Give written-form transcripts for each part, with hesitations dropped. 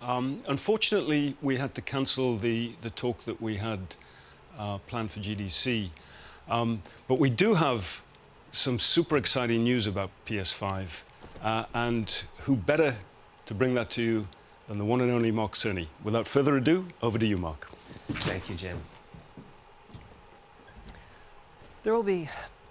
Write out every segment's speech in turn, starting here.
Unfortunately, we had to cancel the talk that we had planned for GDC. But we do have some super exciting news about PS5. And who better to bring that to you than the one and only Mark Cerny. Without further ado, over to you, Mark. Thank you, Jim. There will be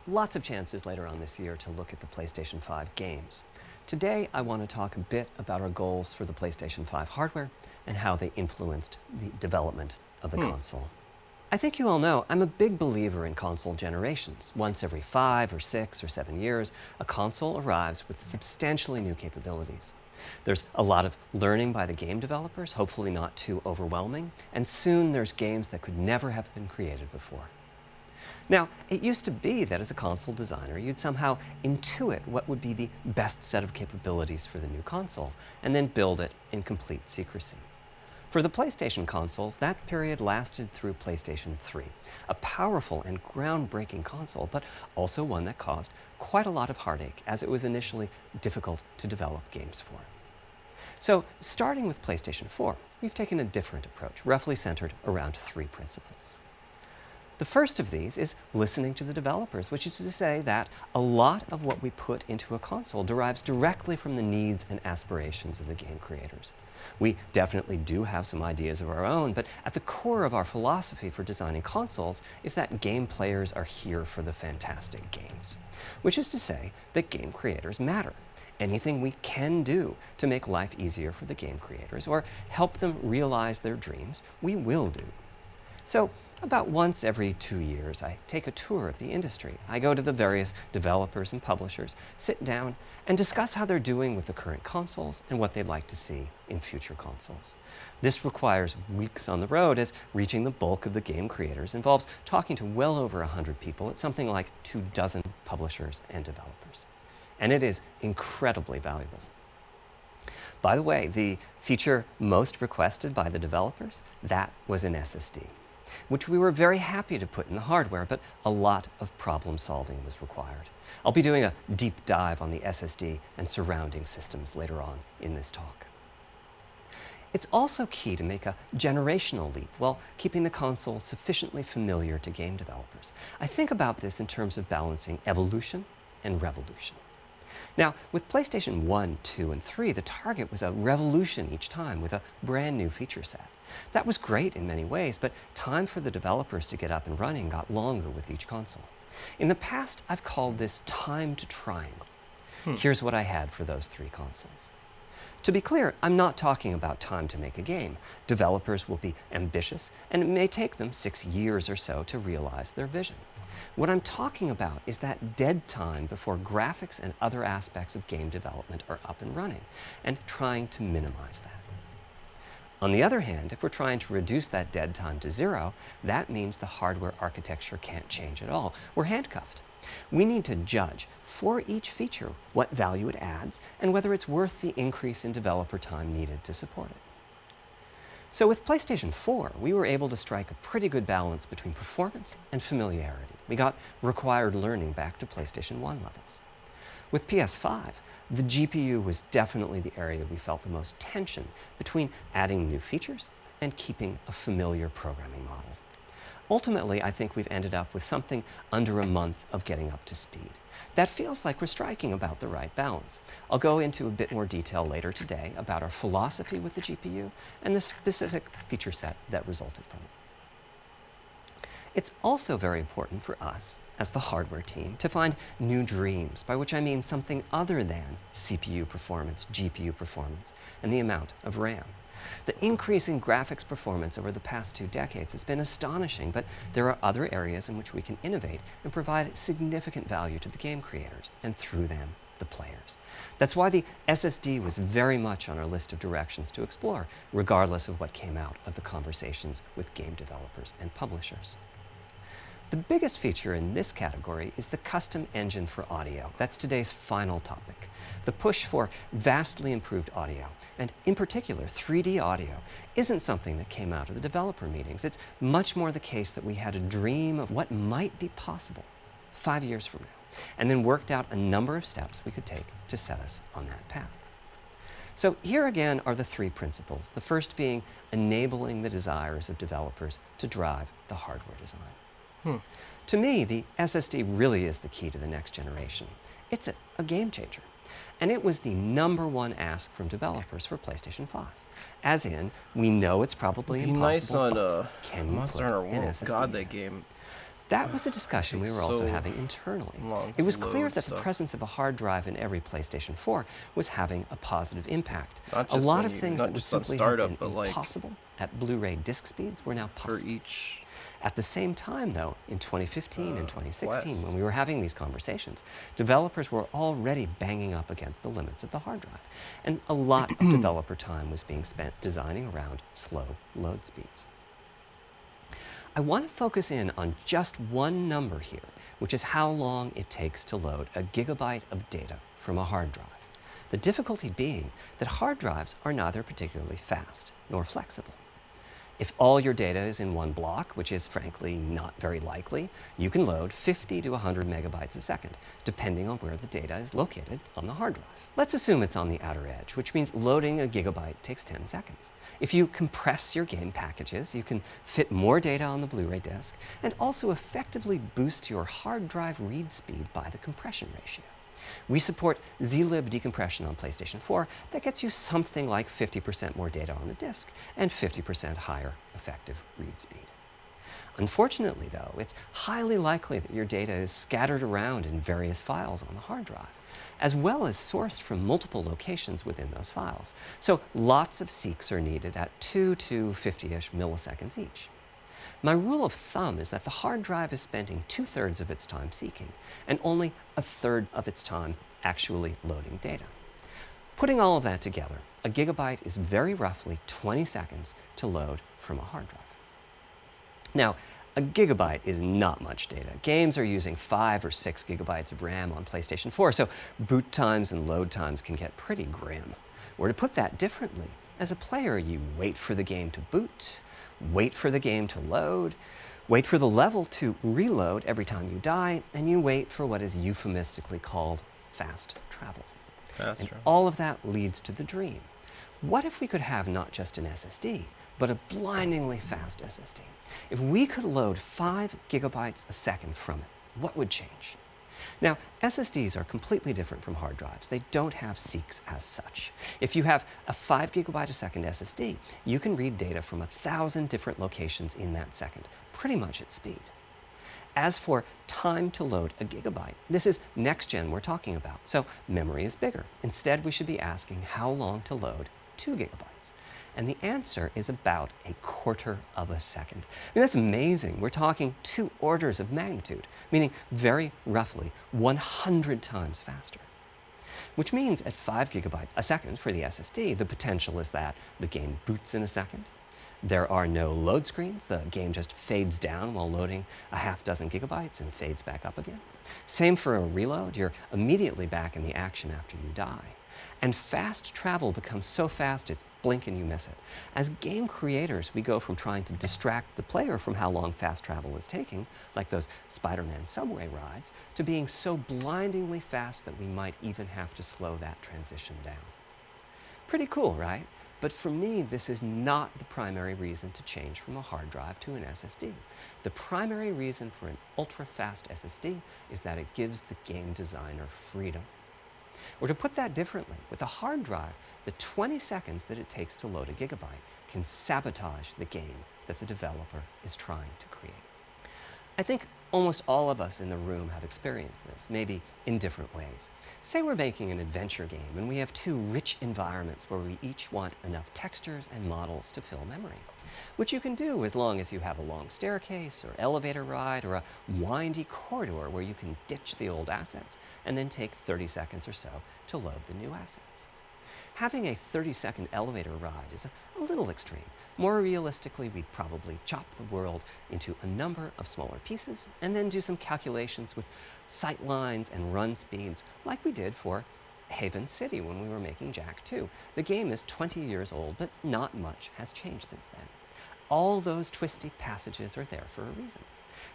lots of chances later on this year to look at the PlayStation 5 games. Today, I want to talk a bit about our goals for the PlayStation 5 hardware and how they influenced the development of the console. I think you all know I'm a big believer in console generations. Once every 5 or 6 or 7 years, a console arrives with substantially new capabilities. There's a lot of learning by the game developers, hopefully not too overwhelming, and soon there's games that could never have been created before. Now, it used to be that as a console designer, you'd somehow intuit what would be the best set of capabilities for the new console, and then build it in complete secrecy. For the PlayStation consoles, that period lasted through PlayStation 3, a powerful and groundbreaking console, but also one that caused quite a lot of heartache, as it was initially difficult to develop games for. So, starting with PlayStation 4, we've taken a different approach, roughly centered around 3 principles. The first of these is listening to the developers, which is to say that a lot of what we put into a console derives directly from the needs and aspirations of the game creators. We definitely do have some ideas of our own, but at the core of our philosophy for designing consoles is that game players are here for the fantastic games, which is to say that game creators matter. Anything we can do to make life easier for the game creators or help them realize their dreams, we will do. So, about once every 2 years, I take a tour of the industry. I go to the various developers and publishers, sit down, and discuss how they're doing with the current consoles and what they'd like to see in future consoles. This requires weeks on the road, as reaching the bulk of the game creators involves talking to well over 100 people at something like 24 publishers and developers. And it is incredibly valuable. By the way, the feature most requested by the developers, that was an SSD, which we were very happy to put in the hardware, but a lot of problem solving was required. I'll be doing a deep dive on the SSD and surrounding systems later on in this talk. It's also key to make a generational leap while keeping the console sufficiently familiar to game developers. I think about this in terms of balancing evolution and revolution. Now, with PlayStation 1, 2, and 3, the target was a revolution each time with a brand new feature set. That was great in many ways, but time for the developers to get up and running got longer with each console. In the past, I've called this time to triangle. Here's what I had for those 3 consoles. To be clear, I'm not talking about time to make a game. Developers will be ambitious, and it may take them 6 years or so to realize their vision. What I'm talking about is that dead time before graphics and other aspects of game development are up and running, and trying to minimize that. On the other hand, if we're trying to reduce that dead time to 0, that means the hardware architecture can't change at all. We're handcuffed. We need to judge for each feature what value it adds and whether it's worth the increase in developer time needed to support it. So with PlayStation 4, we were able to strike a pretty good balance between performance and familiarity. We got required learning back to PlayStation 1 levels. With PS5, the GPU was definitely the area we felt the most tension between adding new features and keeping a familiar programming model. Ultimately, I think we've ended up with something under a month of getting up to speed. That feels like we're striking about the right balance. I'll go into a bit more detail later today about our philosophy with the GPU and the specific feature set that resulted from it. It's also very important for us, as the hardware team, to find new dreams, by which I mean something other than CPU performance, GPU performance, and the amount of RAM. The increase in graphics performance over the past 2 decades has been astonishing, but there are other areas in which we can innovate and provide significant value to the game creators, and through them, the players. That's why the SSD was very much on our list of directions to explore, regardless of what came out of the conversations with game developers and publishers. The biggest feature in this category is the custom engine for audio. That's today's final topic. The push for vastly improved audio, and in particular 3D audio, isn't something that came out of the developer meetings. It's much more the case that we had a dream of what might be possible 5 years from now, and then worked out a number of steps we could take to set us on that path. So here again are the three principles. The first being enabling the desires of developers to drive the hardware design. To me, the SSD really is the key to the next generation. It's a game changer. And it was the #1 ask from developers for PlayStation 5. As in, we know it's probably Be impossible, nice on but can you Monster put Hunter an World. SSD God, there? that game. That was a discussion we were also so having internally. long It to was clear load that the stuff. presence of a hard drive in every PlayStation 4 was having a positive impact. Not A just lot when of you- things not that would just on simply startup, have been but, like, impossible at Blu-ray disc speeds were now For possible. each. At the same time, though, in 2015 and 2016, Quest. when we were having these conversations, developers were already banging up against the limits of the hard drive. And a lot of developer time was being spent designing around slow load speeds. I want to focus in on just one number here, which is how long it takes to load a gigabyte of data from a hard drive. The difficulty being that hard drives are neither particularly fast nor flexible. If all your data is in one block, which is frankly not very likely, you can load 50 to 100 megabytes a second, depending on where the data is located on the hard drive. Let's assume it's on the outer edge, which means loading a gigabyte takes 10 seconds. If you compress your game packages, you can fit more data on the Blu-ray disc and also effectively boost your hard drive read speed by the compression ratio. We support zlib decompression on PlayStation 4 that gets you something like 50% more data on the disk and 50% higher effective read speed. Unfortunately, though, it's highly likely that your data is scattered around in various files on the hard drive, as well as sourced from multiple locations within those files. So lots of seeks are needed at 2 to 50-ish milliseconds each. My rule of thumb is that the hard drive is spending 2/3 of its time seeking and only 1/3 of its time actually loading data. Putting all of that together, a gigabyte is very roughly 20 seconds to load from a hard drive. Now, a gigabyte is not much data. Games are using 5 or 6 gigabytes of RAM on PlayStation 4, so boot times and load times can get pretty grim. Or to put that differently, as a player, you wait for the game to boot, wait for the game to load, wait for the level to reload every time you die, and you wait for what is euphemistically called fast travel. And all of that leads to the dream. What if we could have not just an SSD, but a blindingly fast SSD? If we could load 5 gigabytes a second from it, what would change? Now, SSDs are completely different from hard drives. They don't have seeks as such. If you have a 5 gigabyte a second SSD, you can read data from 1,000 different locations in that second, pretty much at speed. As for time to load a gigabyte, this is next gen we're talking about, so memory is bigger. Instead, we should be asking how long to load 2 gigabytes. And the answer is about 1/4 of a second. I mean, that's amazing. We're talking 2 orders of magnitude, meaning very roughly 100 times faster. Which means at 5 gigabytes a second for the SSD, the potential is that the game boots in a second. There are no load screens. The game just fades down while loading a half dozen gigabytes and fades back up again. Same for a reload. You're immediately back in the action after you die. And fast travel becomes so fast it's blink and you miss it. As game creators, we go from trying to distract the player from how long fast travel is taking, like those Spider-Man subway rides, to being so blindingly fast that we might even have to slow that transition down. Pretty cool, right? But for me, this is not the primary reason to change from a hard drive to an SSD. The primary reason for an ultra-fast SSD is that it gives the game designer freedom. Or to put that differently, with a hard drive, the 20 seconds that it takes to load a gigabyte can sabotage the game that the developer is trying to create. I think almost all of us in the room have experienced this, maybe in different ways. Say we're making an adventure game and we have 2 rich environments where we each want enough textures and models to fill memory, which you can do as long as you have a long staircase or elevator ride or a windy corridor where you can ditch the old assets and then take 30 seconds or so to load the new assets. Having a 30-second elevator ride is a little extreme. More realistically, we'd probably chop the world into a number of smaller pieces and then do some calculations with sight lines and run speeds like we did for Haven City when we were making Jak 2. The game is 20 years old, but not much has changed since then. All those twisty passages are there for a reason.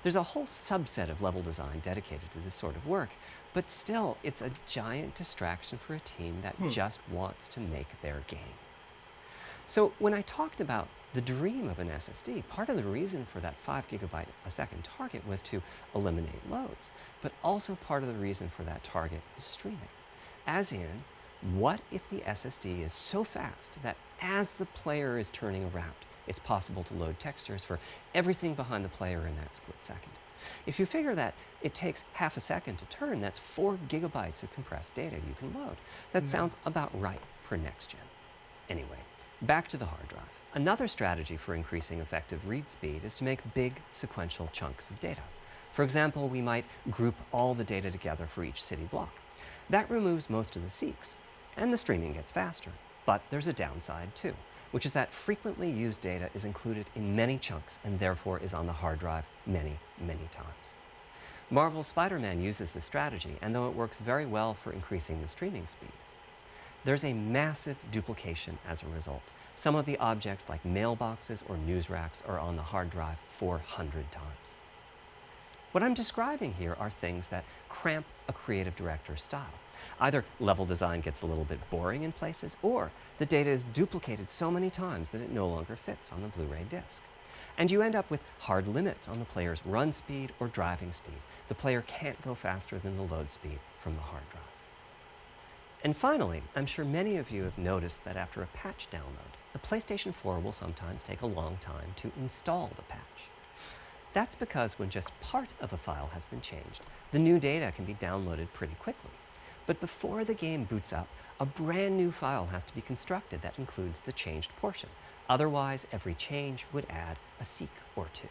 There's a whole subset of level design dedicated to this sort of work, but still, it's a giant distraction for a team that just wants to make their game. So when I talked about the dream of an SSD, part of the reason for that 5 GB a second target was to eliminate loads, but also part of the reason for that target is streaming. As in, what if the SSD is so fast that as the player is turning around, it's possible to load textures for everything behind the player in that split second? If you figure that it takes half a second to turn, that's 4 GB of compressed data you can load. That sounds about right for next gen. Anyway, back to the hard drive. Another strategy for increasing effective read speed is to make big sequential chunks of data. For example, we might group all the data together for each city block. That removes most of the seeks, and the streaming gets faster. But there's a downside too, which is that frequently used data is included in many chunks and therefore is on the hard drive many, many times. Marvel's Spider-Man uses this strategy, and though it works very well for increasing the streaming speed, there's a massive duplication as a result. Some of the objects like mailboxes or news racks are on the hard drive 400 times. What I'm describing here are things that cramp a creative director's style. Either level design gets a little bit boring in places, or the data is duplicated so many times that it no longer fits on the Blu-ray disc. And you end up with hard limits on the player's run speed or driving speed. The player can't go faster than the load speed from the hard drive. And finally, I'm sure many of you have noticed that after a patch download, the PlayStation 4 will sometimes take a long time to install the patch. That's because when just part of a file has been changed, the new data can be downloaded pretty quickly. But before the game boots up, a brand new file has to be constructed that includes the changed portion. Otherwise, every change would add a seek or two.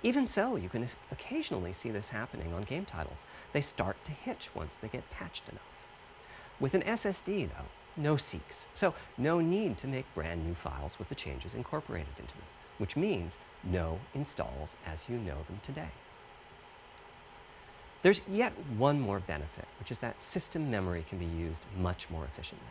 Even so, you can occasionally see this happening on game titles. They start to hitch once they get patched enough. With an SSD, though, no seeks, so no need to make brand new files with the changes incorporated into them, which means no installs as you know them today. There's yet one more benefit, which is that system memory can be used much more efficiently.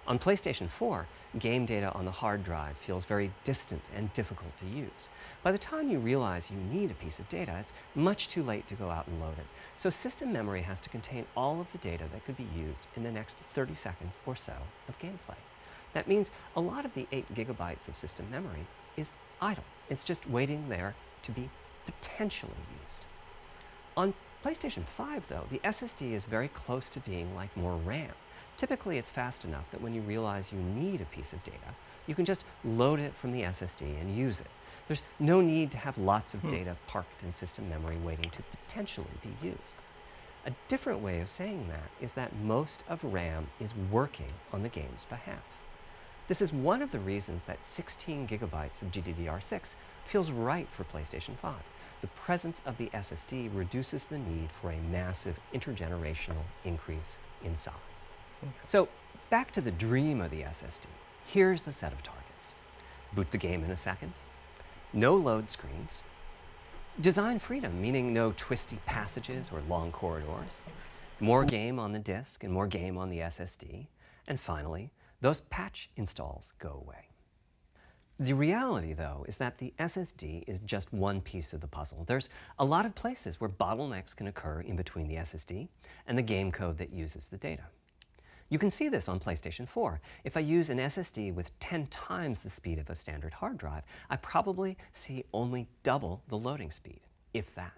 On PlayStation 4, game data on the hard drive feels very distant and difficult to use. By the time you realize you need a piece of data, it's much too late to go out and load it. So system memory has to contain all of the data that could be used in the next 30 seconds or so of gameplay. That means a lot of the 8 GB of system memory is idle. It's just waiting there to be potentially used. On PlayStation 5, though, the SSD is very close to being like more RAM. Typically, it's fast enough that when you realize you need a piece of data, you can just load it from the SSD and use it. There's no need to have lots of data parked in system memory waiting to potentially be used. A different way of saying that is that most of RAM is working on the game's behalf. This is one of the reasons that 16 GB of GDDR6 feels right for PlayStation 5. The presence of the SSD reduces the need for a massive intergenerational increase in size. So back to the dream of the SSD. Here's the set of targets. Boot the game in a second. No load screens. Design freedom, meaning no twisty passages or long corridors. More game on the disk and more game on the SSD. And finally, those patch installs go away. The reality, though, is that the SSD is just one piece of the puzzle. There's a lot of places where bottlenecks can occur in between the SSD and the game code that uses the data. You can see this on PlayStation 4. If I use an SSD with 10 times the speed of a standard hard drive, I probably see only double the loading speed, if that.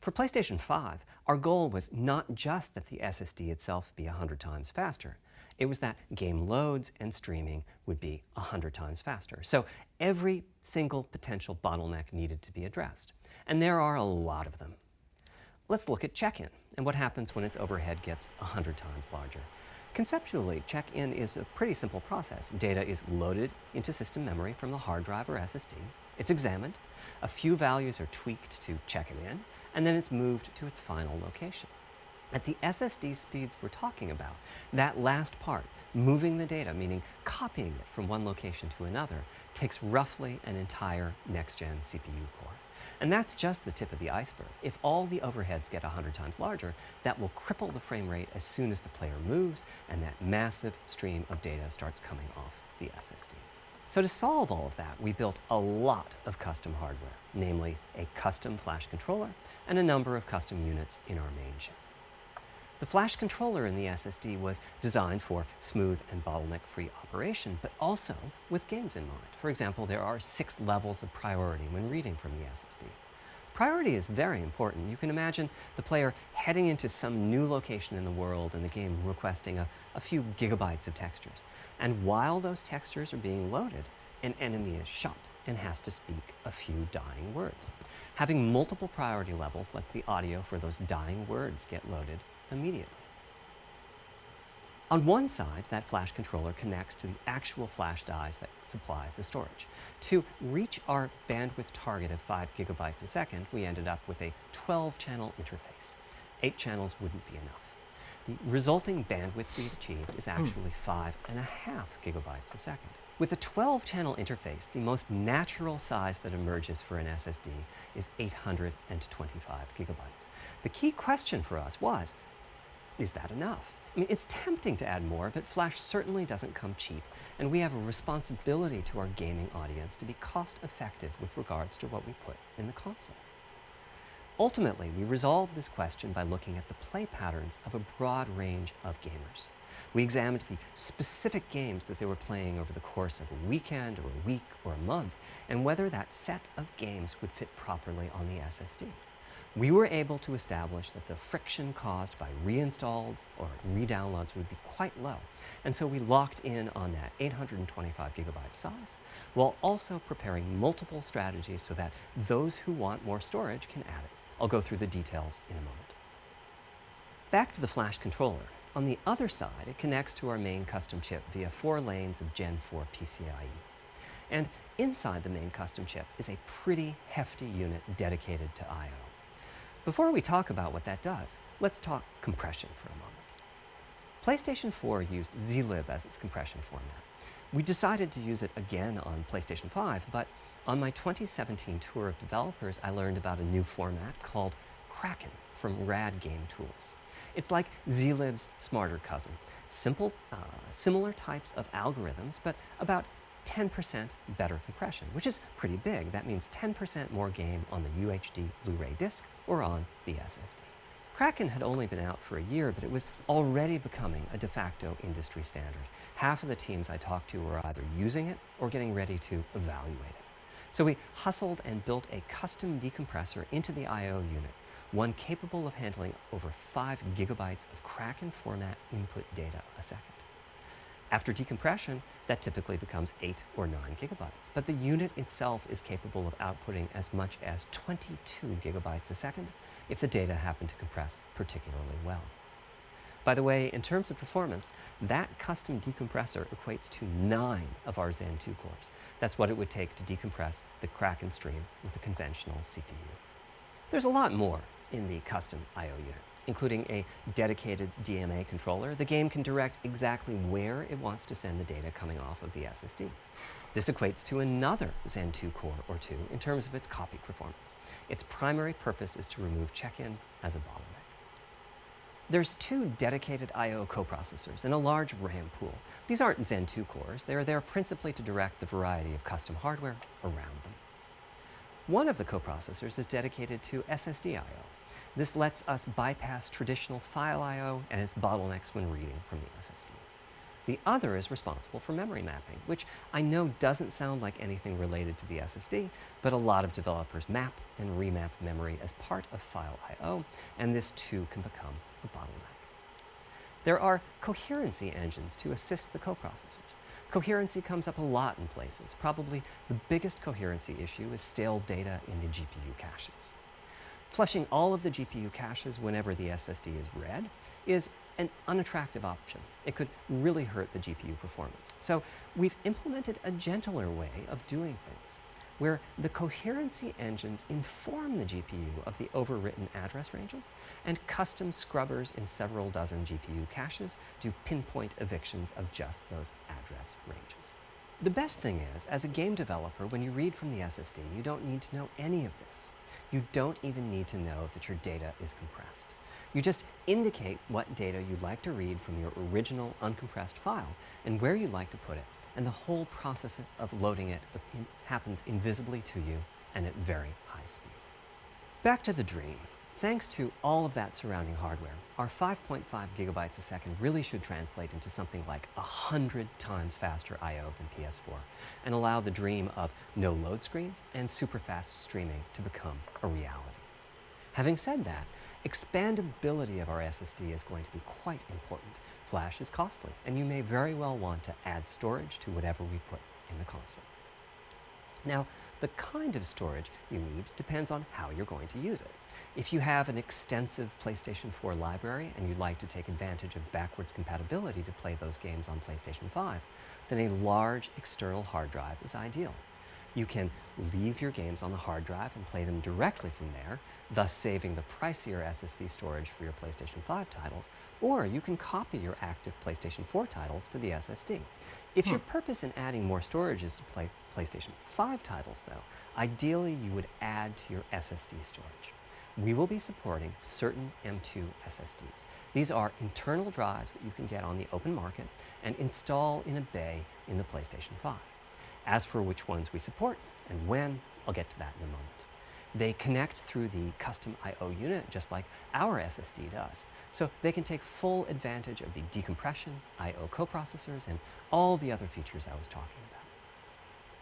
For PlayStation 5, our goal was not just that the SSD itself be 100 times faster. It was that game loads and streaming would be 100 times faster. So every single potential bottleneck needed to be addressed. And there are a lot of them. Let's look at check-in and what happens when its overhead gets 100 times larger. Conceptually, check-in is a pretty simple process. Data is loaded into system memory from the hard drive or SSD. It's examined. A few values are tweaked to check it in, and then it's moved to its final location. At the SSD speeds we're talking about, that last part, moving the data, meaning copying it from one location to another, takes roughly an entire next-gen CPU core. And that's just the tip of the iceberg. If all the overheads get 100 times larger, that will cripple the frame rate as soon as the player moves and that massive stream of data starts coming off the SSD. So to solve all of that, we built a lot of custom hardware, namely a custom flash controller and a number of custom units in our main chip. The flash controller in the SSD was designed for smooth and bottleneck-free operation, but also with games in mind. For example, there are 6 levels of priority when reading from the SSD. Priority is very important. You can imagine the player heading into some new location in the world and the game requesting a few gigabytes of textures. And while those textures are being loaded, an enemy is shot and has to speak a few dying words. Having multiple priority levels lets the audio for those dying words get loaded immediately. On one side, that flash controller connects to the actual flash dies that supply the storage. To reach our bandwidth target of 5 gigabytes a second, we ended up with a 12-channel interface. 8 channels wouldn't be enough. The resulting bandwidth we've achieved is actually 5.5 gigabytes a second. With a 12-channel interface, the most natural size that emerges for an SSD is 825 gigabytes. The key question for us was, is that enough? I mean, it's tempting to add more, but flash certainly doesn't come cheap, and we have a responsibility to our gaming audience to be cost-effective with regards to what we put in the console. Ultimately, we resolved this question by looking at the play patterns of a broad range of gamers. We examined the specific games that they were playing over the course of a weekend or a week or a month, and whether that set of games would fit properly on the SSD. We were able to establish that the friction caused by reinstalls or re-downloads would be quite low, and so we locked in on that 825 gigabyte size, while also preparing multiple strategies so that those who want more storage can add it. I'll go through the details in a moment. Back to the flash controller. On the other side, it connects to our main custom chip via 4 lanes of Gen 4 PCIe. And inside the main custom chip is a pretty hefty unit dedicated to I/O. Before we talk about what that does, let's talk compression for a moment. PlayStation 4 used zlib as its compression format. We decided to use it again on PlayStation 5, but on my 2017 tour of developers, I learned about a new format called Kraken from Rad Game Tools. It's like zlib's smarter cousin. Simple, similar types of algorithms, but about 10% better compression, which is pretty big. That means 10% more game on the UHD Blu-ray disc or on the SSD. Kraken had only been out for a year, but it was already becoming a de facto industry standard. Half of the teams I talked to were either using it or getting ready to evaluate it. So we hustled and built a custom decompressor into the I/O unit, one capable of handling over 5 gigabytes of Kraken format input data a second. After decompression, that typically becomes 8 or 9 gigabytes, but the unit itself is capable of outputting as much as 22 gigabytes a second if the data happen to compress particularly well. By the way, in terms of performance, that custom decompressor equates to 9 of our Zen 2 cores. That's what it would take to decompress the Kraken stream with a conventional CPU. There's a lot more in the custom I/O unit, including a dedicated DMA controller. The game can direct exactly where it wants to send the data coming off of the SSD. This equates to another Zen 2 core or 2 in terms of its copy performance. Its primary purpose is to remove check-in as a bottleneck. There's 2 dedicated I/O coprocessors and a large RAM pool. These aren't Zen 2 cores. They're there principally to direct the variety of custom hardware around them. One of the coprocessors is dedicated to SSD I/O. This lets us bypass traditional file I/O and its bottlenecks when reading from the SSD. The other is responsible for memory mapping, which I know doesn't sound like anything related to the SSD, but a lot of developers map and remap memory as part of file I/O, and this too can become a bottleneck. There are coherency engines to assist the coprocessors. Coherency comes up a lot in places. Probably the biggest coherency issue is stale data in the GPU caches. Flushing all of the GPU caches whenever the SSD is read is an unattractive option. It could really hurt the GPU performance. So we've implemented a gentler way of doing things, where the coherency engines inform the GPU of the overwritten address ranges, and custom scrubbers in several dozen GPU caches do pinpoint evictions of just those address ranges. The best thing is, as a game developer, when you read from the SSD, you don't need to know any of this. You don't even need to know that your data is compressed. You just indicate what data you'd like to read from your original uncompressed file and where you'd like to put it, and the whole process of loading it happens invisibly to you and at very high speed. Back to the dream. Thanks to all of that surrounding hardware, our 5.5 gigabytes a second really should translate into something like 100 times faster I/O than PS4 and allow the dream of no load screens and super fast streaming to become a reality. Having said that, expandability of our SSD is going to be quite important. Flash is costly, and you may very well want to add storage to whatever we put in the console. Now, the kind of storage you need depends on how you're going to use it. If you have an extensive PlayStation 4 library and you'd like to take advantage of backwards compatibility to play those games on PlayStation 5, then a large external hard drive is ideal. You can leave your games on the hard drive and play them directly from there, thus saving the pricier SSD storage for your PlayStation 5 titles, or you can copy your active PlayStation 4 titles to the SSD. If your purpose in adding more storage is to play PlayStation 5 titles, though, ideally you would add to your SSD storage. We will be supporting certain M2 SSDs. These are internal drives that you can get on the open market and install in a bay in the PlayStation 5. As for which ones we support and when, I'll get to that in a moment. They connect through the custom I/O unit just like our SSD does, so they can take full advantage of the decompression, I/O coprocessors, and all the other features I was talking about.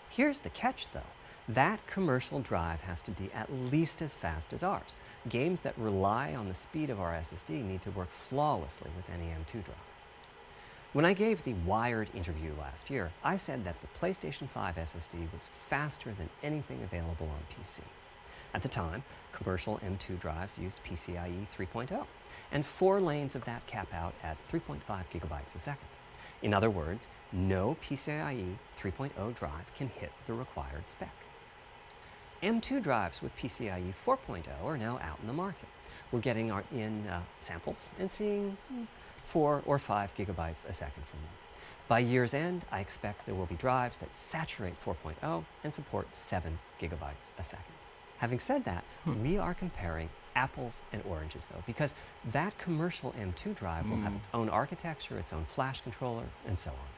Here's the catch, though. That commercial drive has to be at least as fast as ours. Games that rely on the speed of our SSD need to work flawlessly with any M2 drive. When I gave the Wired interview last year, I said that the PlayStation 5 SSD was faster than anything available on PC. At the time, commercial M2 drives used PCIe 3.0, and 4 lanes of that cap out at 3.5 gigabytes a second. In other words, no PCIe 3.0 drive can hit the required spec. M2 drives with PCIe 4.0 are now out in the market. We're getting samples and seeing 4 or 5 gigabytes a second from them. By year's end, I expect there will be drives that saturate 4.0 and support 7 gigabytes a second. Having said that, we are comparing apples and oranges, though, because that commercial M2 drive will have its own architecture, its own flash controller, and so on.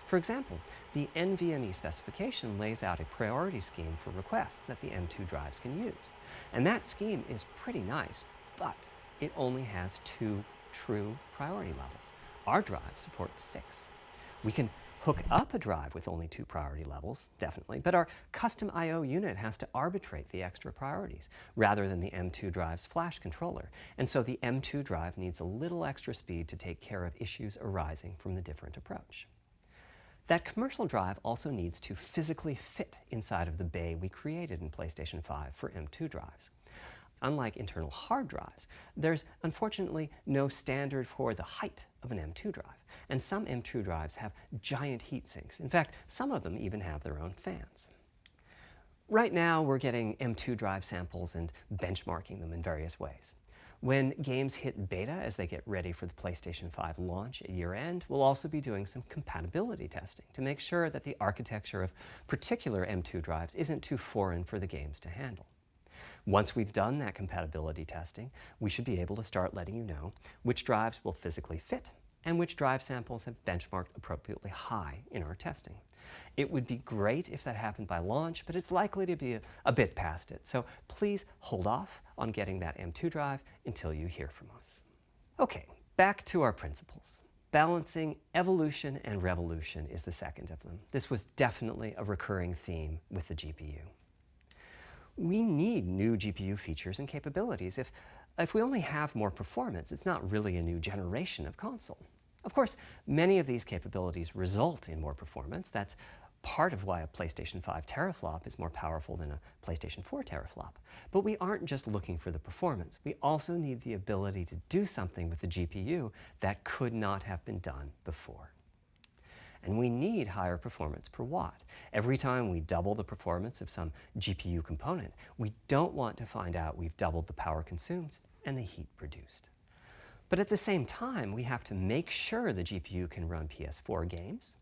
For example, the NVMe specification lays out a priority scheme for requests that the M2 drives can use. And that scheme is pretty nice, but it only has 2 true priority levels. Our drive supports 6. We can hook up a drive with only 2 priority levels, definitely, but our custom I/O unit has to arbitrate the extra priorities rather than the M2 drive's flash controller. And so the M2 drive needs a little extra speed to take care of issues arising from the different approach. That commercial drive also needs to physically fit inside of the bay we created in PlayStation 5 for M2 drives. Unlike internal hard drives, there's unfortunately no standard for the height of an M2 drive, and some M2 drives have giant heat sinks. In fact, some of them even have their own fans. Right now, we're getting M2 drive samples and benchmarking them in various ways. When games hit beta as they get ready for the PlayStation 5 launch at year-end, we'll also be doing some compatibility testing to make sure that the architecture of particular M2 drives isn't too foreign for the games to handle. Once we've done that compatibility testing, we should be able to start letting you know which drives will physically fit and which drive samples have benchmarked appropriately high in our testing. It would be great if that happened by launch, but it's likely to be a bit past it, so please hold off on getting that M2 drive until you hear from us. Okay, back to our principles. Balancing evolution and revolution is the second of them. This was definitely a recurring theme with the GPU. We need new GPU features and capabilities. If we only have more performance, it's not really a new generation of console. Of course, many of these capabilities result in more performance. That's part of why a PlayStation 5 teraflop is more powerful than a PlayStation 4 teraflop. But we aren't just looking for the performance. We also need the ability to do something with the GPU that could not have been done before. And we need higher performance per watt. Every time we double the performance of some GPU component, we don't want to find out we've doubled the power consumed and the heat produced. But at the same time, we have to make sure the GPU can run PS4 games,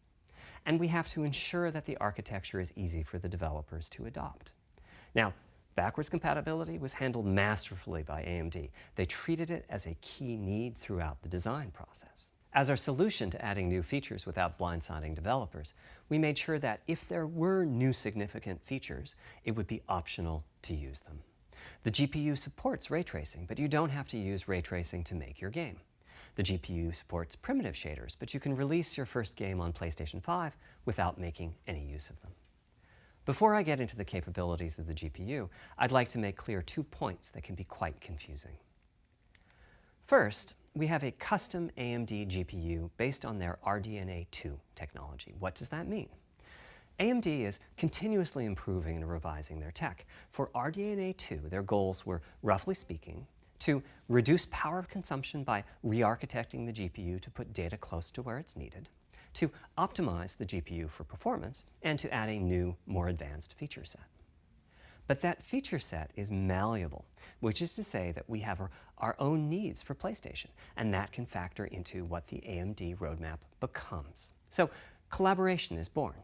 and we have to ensure that the architecture is easy for the developers to adopt. Now, backwards compatibility was handled masterfully by AMD. They treated it as a key need throughout the design process. As our solution to adding new features without blindsiding developers, we made sure that if there were new significant features, it would be optional to use them. The GPU supports ray tracing, but you don't have to use ray tracing to make your game. The GPU supports primitive shaders, but you can release your first game on PlayStation 5 without making any use of them. Before I get into the capabilities of the GPU, I'd like to make clear 2 points that can be quite confusing. First, we have a custom AMD GPU based on their RDNA 2 technology. What does that mean? AMD is continuously improving and revising their tech. For RDNA 2, their goals were, roughly speaking, to reduce power consumption by re-architecting the GPU to put data close to where it's needed, to optimize the GPU for performance, and to add a new, more advanced feature set. But that feature set is malleable, which is to say that we have our own needs for PlayStation, and that can factor into what the AMD roadmap becomes. So collaboration is born.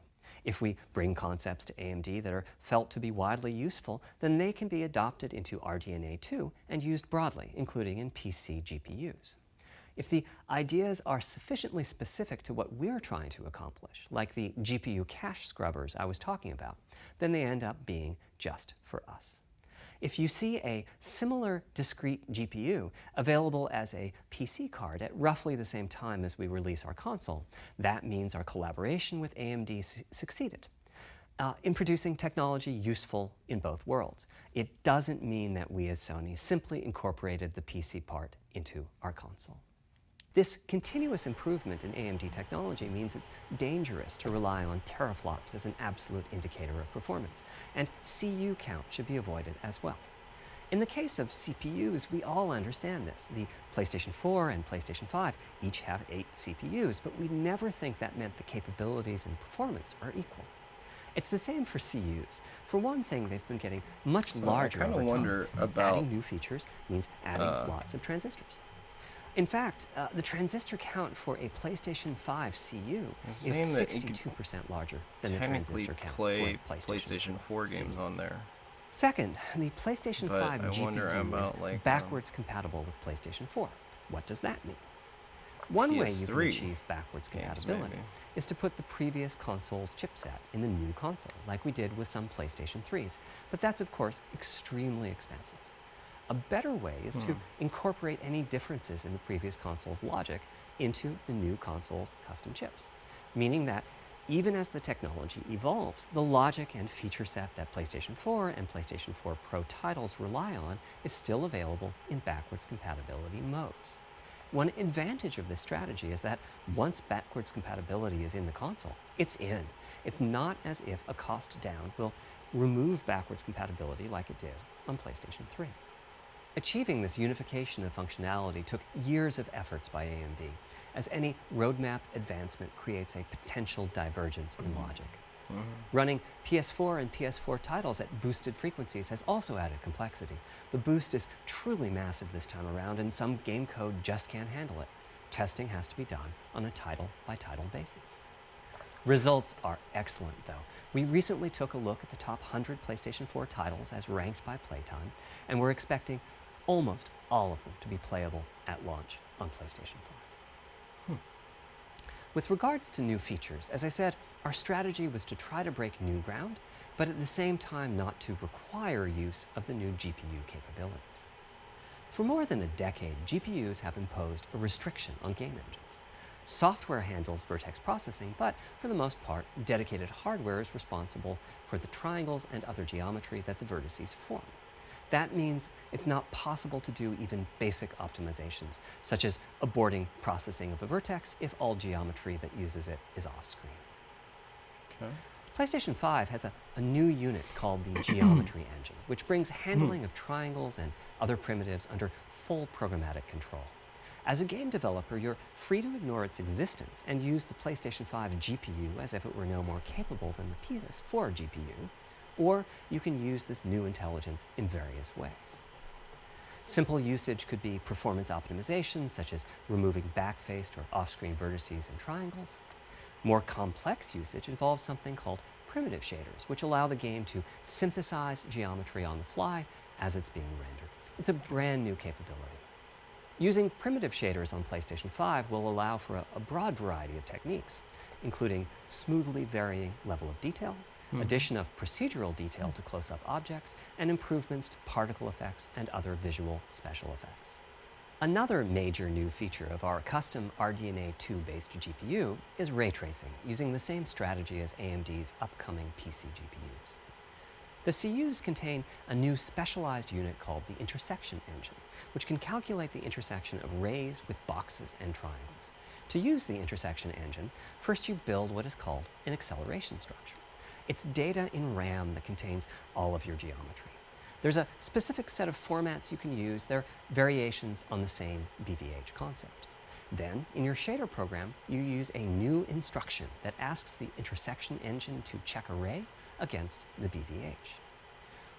If we bring concepts to AMD that are felt to be widely useful, then they can be adopted into RDNA 2 and used broadly, including in PC GPUs. If the ideas are sufficiently specific to what we're trying to accomplish, like the GPU cache scrubbers I was talking about, then they end up being just for us. If you see a similar discrete GPU available as a PC card at roughly the same time as we release our console, that means our collaboration with AMD succeeded in producing technology useful in both worlds. It doesn't mean that we as Sony simply incorporated the PC part into our console. This continuous improvement in AMD technology means it's dangerous to rely on teraflops as an absolute indicator of performance, and CU count should be avoided as well. In the case of CPUs, we all understand this. The PlayStation 4 and PlayStation 5 each have 8 CPUs, but we never think that meant the capabilities and performance are equal. It's the same for CUs. For one thing, they've been getting much larger over time. Wonder about adding new features means adding lots of transistors. In fact, the transistor count for a PlayStation 5 CU is 62% larger than the transistor count for a PlayStation 4 games on there. Second, the PlayStation 5 GPU is like, backwards compatible with PlayStation 4. What does that mean? One way you can achieve backwards compatibility is to put the previous console's chipset in the new console, like we did with some PlayStation 3s. But that's, of course, extremely expensive. A better way is to incorporate any differences in the previous console's logic into the new console's custom chips, meaning that even as the technology evolves, the logic and feature set that PlayStation 4 and PlayStation 4 Pro titles rely on is still available in backwards compatibility modes. One advantage of this strategy is that once backwards compatibility is in the console, it's in. It's not as if a cost down will remove backwards compatibility like it did on PlayStation 3. Achieving this unification of functionality took years of efforts by AMD, as any roadmap advancement creates a potential divergence in logic. Running PS4 and PS4 titles at boosted frequencies has also added complexity. The boost is truly massive this time around, and some game code just can't handle it. Testing has to be done on a title-by-title basis. Results are excellent, though. We recently took a look at the top 100 PlayStation 4 titles as ranked by playtime, and we're expecting almost all of them to be playable at launch on PlayStation 4. With regards to new features, as I said, our strategy was to try to break new ground, but at the same time not to require use of the new GPU capabilities. For more than a decade, GPUs have imposed a restriction on game engines. Software handles vertex processing, but for the most part, dedicated hardware is responsible for the triangles and other geometry that the vertices form. That means it's not possible to do even basic optimizations, such as aborting processing of a vertex if all geometry that uses it is off-screen. PlayStation 5 has a new unit called the Geometry Engine, which brings handling of triangles and other primitives under full programmatic control. As a game developer, you're free to ignore its existence and use the PlayStation 5 GPU as if it were no more capable than the PS4 GPU, or you can use this new intelligence in various ways. Simple usage could be performance optimization, such as removing backfaced or off-screen vertices and triangles. More complex usage involves something called primitive shaders, which allow the game to synthesize geometry on the fly as it's being rendered. It's a brand new capability. Using primitive shaders on PlayStation 5 will allow for a broad variety of techniques, including smoothly varying level of detail, addition of procedural detail to close-up objects, and improvements to particle effects and other visual special effects. Another major new feature of our custom RDNA 2-based GPU is ray tracing, using the same strategy as AMD's upcoming PC GPUs. The CUs contain a new specialized unit called the intersection engine, which can calculate the intersection of rays with boxes and triangles. To use the intersection engine, first you build what is called an acceleration structure. It's data in RAM that contains all of your geometry. There's a specific set of formats you can use. They're variations on the same BVH concept. Then, in your shader program, you use a new instruction that asks the intersection engine to check a ray against the BVH.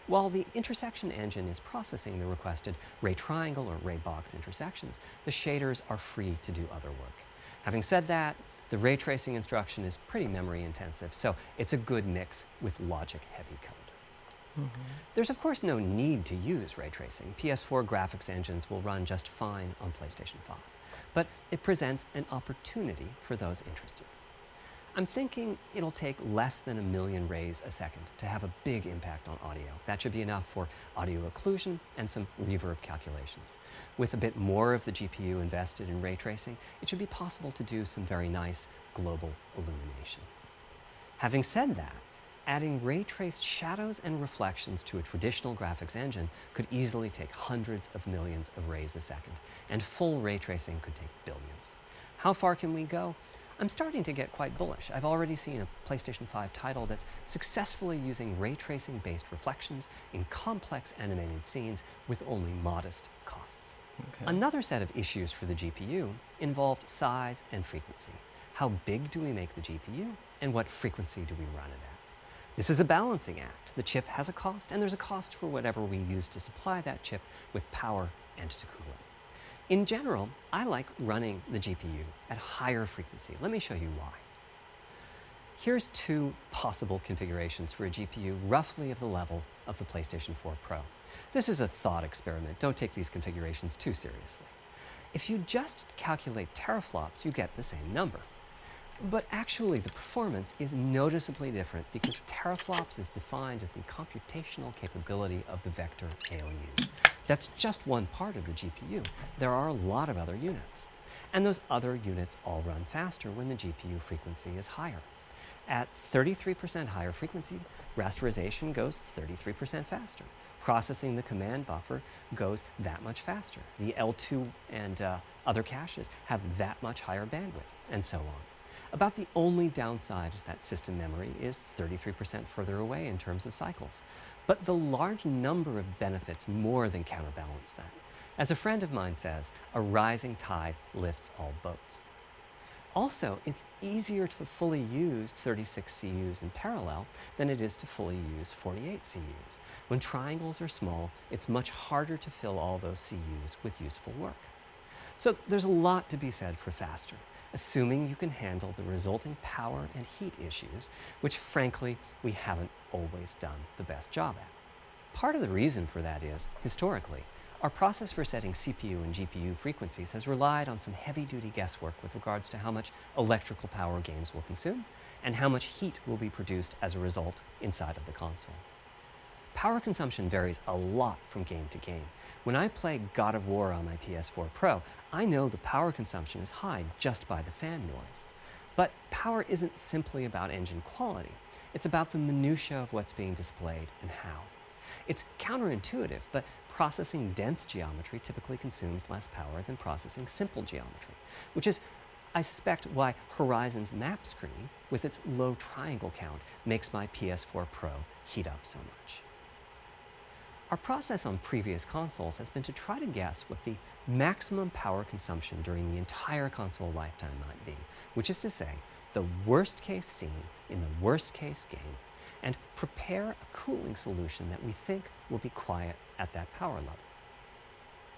While the intersection engine is processing the requested ray triangle or ray box intersections, the shaders are free to do other work. Having said that, the ray tracing instruction is pretty memory intensive, so it's a good mix with logic-heavy code. There's of course no need to use ray tracing. PS4 graphics engines will run just fine on PlayStation 5, but it presents an opportunity for those interested. I'm thinking it'll take less than 1 million rays a second to have a big impact on audio. That should be enough for audio occlusion and some reverb calculations. With a bit more of the GPU invested in ray tracing, it should be possible to do some very nice global illumination. Having said that, adding ray-traced shadows and reflections to a traditional graphics engine could easily take hundreds of millions of rays a second, and full ray tracing could take billions. How far can we go? I'm starting to get quite bullish. I've already seen a PlayStation 5 title that's successfully using ray tracing-based reflections in complex animated scenes with only modest costs. Another set of issues for the GPU involved size and frequency. How big do we make the GPU, and what frequency do we run it at? This is a balancing act. The chip has a cost, and there's a cost for whatever we use to supply that chip with power and to cool it. In general, I like running the GPU at higher frequency. Let me show you why. Here's 2 possible configurations for a GPU roughly of the level of the PlayStation 4 Pro. This is a thought experiment. Don't take these configurations too seriously. If you just calculate teraflops, you get the same number. But actually, the performance is noticeably different because teraflops is defined as the computational capability of the vector ALU. That's just one part of the GPU. There are a lot of other units. And those other units all run faster when the GPU frequency is higher. At 33% higher frequency, rasterization goes 33% faster. Processing the command buffer goes that much faster. The L2 and other caches have that much higher bandwidth, and so on. About the only downside is that system memory is 33% further away in terms of cycles. But the large number of benefits more than counterbalance that. As a friend of mine says, a rising tide lifts all boats. Also, it's easier to fully use 36 CUs in parallel than it is to fully use 48 CUs. When triangles are small, it's much harder to fill all those CUs with useful work. So there's a lot to be said for faster, assuming you can handle the resulting power and heat issues, which frankly, we haven't always done the best job at. Part of the reason for that is, historically, our process for setting CPU and GPU frequencies has relied on some heavy-duty guesswork with regards to how much electrical power games will consume and how much heat will be produced as a result inside of the console. Power consumption varies a lot from game to game. When I play God of War on my PS4 Pro, I know the power consumption is high just by the fan noise. But power isn't simply about engine quality. It's about the minutiae of what's being displayed and how. It's counterintuitive, but processing dense geometry typically consumes less power than processing simple geometry, which is, I suspect, why Horizon's map screen, with its low triangle count, makes my PS4 Pro heat up so much. Our process on previous consoles has been to try to guess what the maximum power consumption during the entire console lifetime might be, which is to say, the worst case scene in the worst case game, and prepare a cooling solution that we think will be quiet at that power level.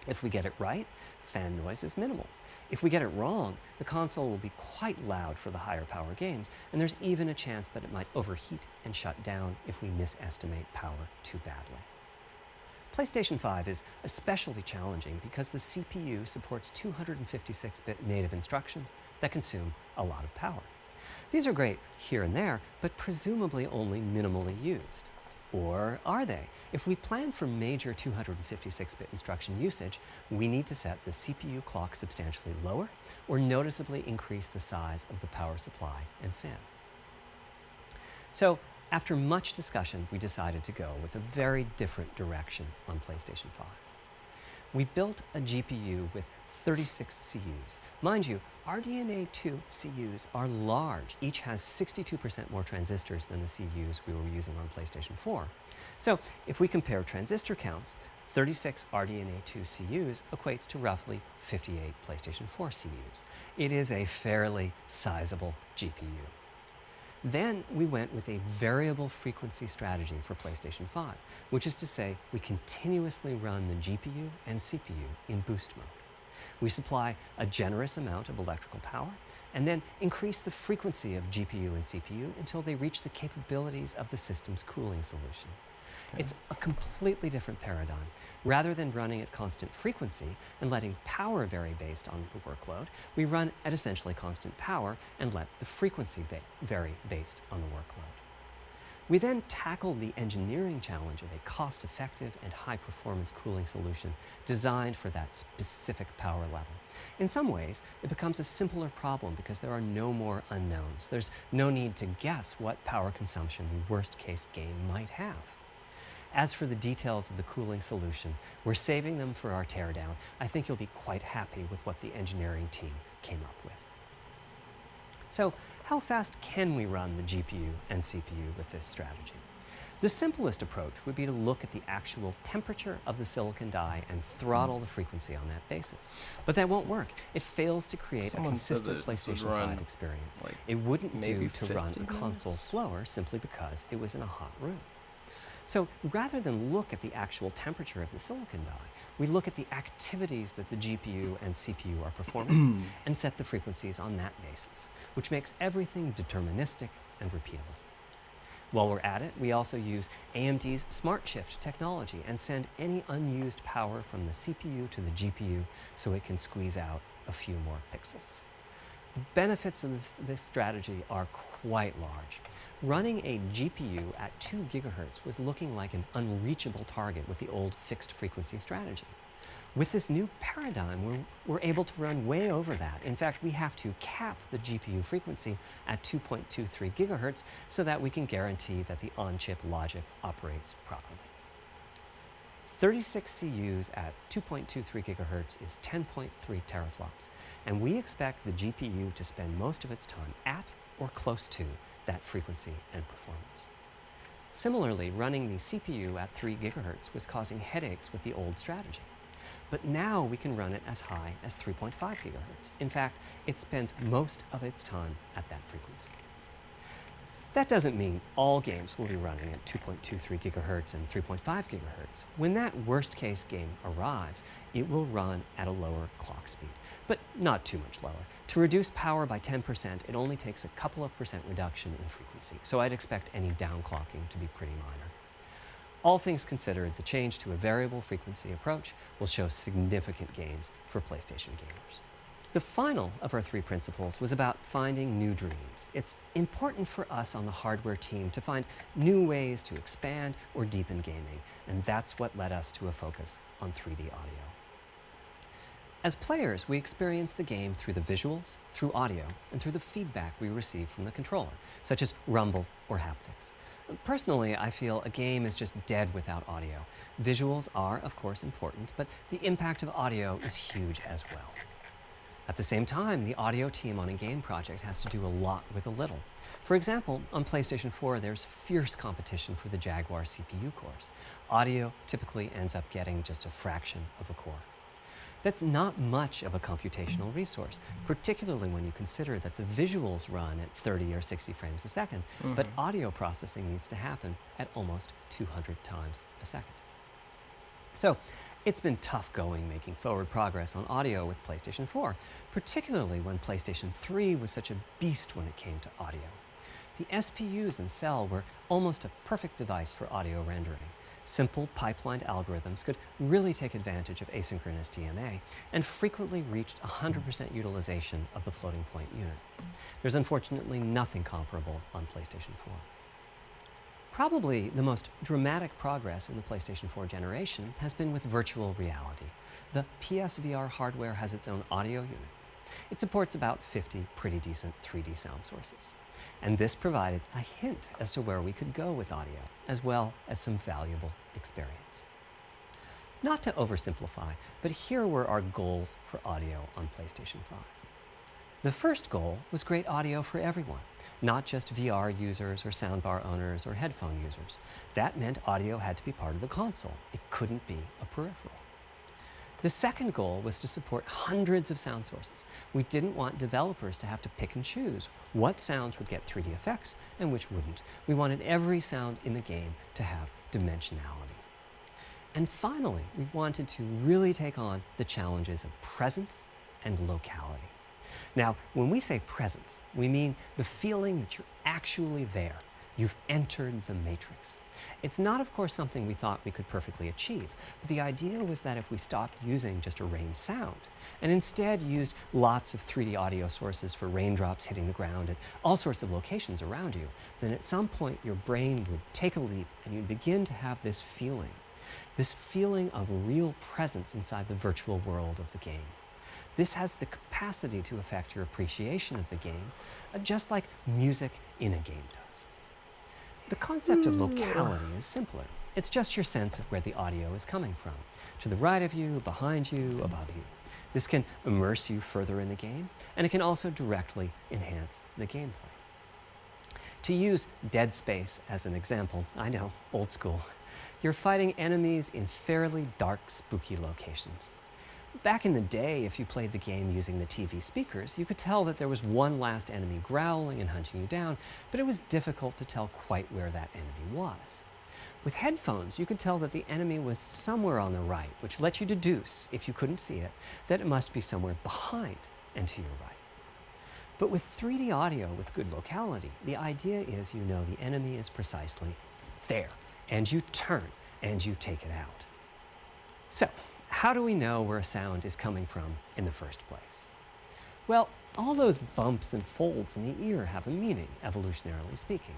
If we get it right, fan noise is minimal. If we get it wrong, the console will be quite loud for the higher power games, and there's even a chance that it might overheat and shut down if we misestimate power too badly. PlayStation 5 is especially challenging because the CPU supports 256-bit native instructions that consume a lot of power. These are great here and there, but presumably only minimally used. Or are they? If we plan for major 256-bit instruction usage, we need to set the CPU clock substantially lower or noticeably increase the size of the power supply and fan. So, after much discussion, we decided to go with a very different direction on PlayStation 5. We built a GPU with 36 CUs. Mind you, RDNA 2 CUs are large. Each has 62% more transistors than the CUs we were using on PlayStation 4. So if we compare transistor counts, 36 RDNA 2 CUs equates to roughly 58 PlayStation 4 CUs. It is a fairly sizable GPU. Then we went with a variable frequency strategy for PlayStation 5, which is to say we continuously run the GPU and CPU in boost mode. We supply a generous amount of electrical power and then increase the frequency of GPU and CPU until they reach the capabilities of the system's cooling solution. It's a completely different paradigm. Rather than running at constant frequency and letting power vary based on the workload, we run at essentially constant power and let the frequency vary based on the workload. We then tackled the engineering challenge of a cost-effective and high-performance cooling solution designed for that specific power level. In some ways, it becomes a simpler problem because there are no more unknowns. There's no need to guess what power consumption the worst-case game might have. As for the details of the cooling solution, we're saving them for our teardown. I think you'll be quite happy with what the engineering team came up with. So, how fast can we run the GPU and CPU with this strategy? The simplest approach would be to look at the actual temperature of the silicon die and throttle the frequency on that basis. But that won't work. It fails to create a consistent PlayStation 5 experience. It wouldn't do to run a console slower simply because it was in a hot room. So rather than look at the actual temperature of the silicon die, we look at the activities that the GPU and CPU are performing and set the frequencies on that basis, which makes everything deterministic and repeatable. While we're at it, we also use AMD's Smart Shift technology and send any unused power from the CPU to the GPU so it can squeeze out a few more pixels. The benefits of this strategy are quite large. Running a GPU at 2 gigahertz was looking like an unreachable target with the old fixed frequency strategy. With this new paradigm, we're able to run way over that. In fact, we have to cap the GPU frequency at 2.23 gigahertz so that we can guarantee that the on-chip logic operates properly. 36 CUs at 2.23 gigahertz is 10.3 teraflops, and we expect the GPU to spend most of its time at or close to that frequency and performance. Similarly, running the CPU at 3 gigahertz was causing headaches with the old strategy. But now we can run it as high as 3.5 gigahertz. In fact, it spends most of its time at that frequency. That doesn't mean all games will be running at 2.23 gigahertz and 3.5 gigahertz. When that worst-case game arrives, it will run at a lower clock speed, but not too much lower. To reduce power by 10%, it only takes a couple of percent reduction in frequency, so I'd expect any downclocking to be pretty minor. All things considered, the change to a variable frequency approach will show significant gains for PlayStation gamers. The final of our 3 principles was about finding new dreams. It's important for us on the hardware team to find new ways to expand or deepen gaming, and that's what led us to a focus on 3D audio. As players, we experience the game through the visuals, through audio, and through the feedback we receive from the controller, such as rumble or haptics. Personally, I feel a game is just dead without audio. Visuals are, of course, important, but the impact of audio is huge as well. At the same time, the audio team on a game project has to do a lot with a little. For example, on PlayStation 4, there's fierce competition for the Jaguar CPU cores. Audio typically ends up getting just a fraction of a core. That's not much of a computational resource, particularly when you consider that the visuals run at 30 or 60 frames a second, but audio processing needs to happen at almost 200 times a second. So, it's been tough going making forward progress on audio with PlayStation 4, particularly when PlayStation 3 was such a beast when it came to audio. The SPUs in Cell were almost a perfect device for audio rendering. Simple pipelined algorithms could really take advantage of asynchronous DMA and frequently reached 100% utilization of the floating point unit. There's unfortunately nothing comparable on PlayStation 4. Probably the most dramatic progress in the PlayStation 4 generation has been with virtual reality. The PSVR hardware has its own audio unit. It supports about 50 pretty decent 3D sound sources. And this provided a hint as to where we could go with audio, as well as some valuable experience. Not to oversimplify, but here were our goals for audio on PlayStation 5. The first goal was great audio for everyone, not just VR users or soundbar owners or headphone users. That meant audio had to be part of the console. It couldn't be a peripheral. The second goal was to support hundreds of sound sources. We didn't want developers to have to pick and choose what sounds would get 3D effects and which wouldn't. We wanted every sound in the game to have dimensionality. And finally, we wanted to really take on the challenges of presence and locality. Now, when we say presence, we mean the feeling that you're actually there. You've entered the matrix. It's not, of course, something we thought we could perfectly achieve, but the idea was that if we stopped using just a rain sound and instead used lots of 3D audio sources for raindrops hitting the ground at all sorts of locations around you, then at some point your brain would take a leap and you'd begin to have this feeling of real presence inside the virtual world of the game. This has the capacity to affect your appreciation of the game, just like music in a game does. The concept of locality is simpler. It's just your sense of where the audio is coming from, to the right of you, behind you, above you. This can immerse you further in the game, and it can also directly enhance the gameplay. To use Dead Space as an example, I know, old school, you're fighting enemies in fairly dark, spooky locations. Back in the day, if you played the game using the TV speakers, you could tell that there was one last enemy growling and hunting you down, but it was difficult to tell quite where that enemy was. With headphones, you could tell that the enemy was somewhere on the right, which let you deduce, if you couldn't see it, that it must be somewhere behind and to your right. But with 3D audio with good locality, the idea is you know the enemy is precisely there, and you turn and you take it out. So, how do we know where a sound is coming from in the first place? Well, all those bumps and folds in the ear have a meaning, evolutionarily speaking.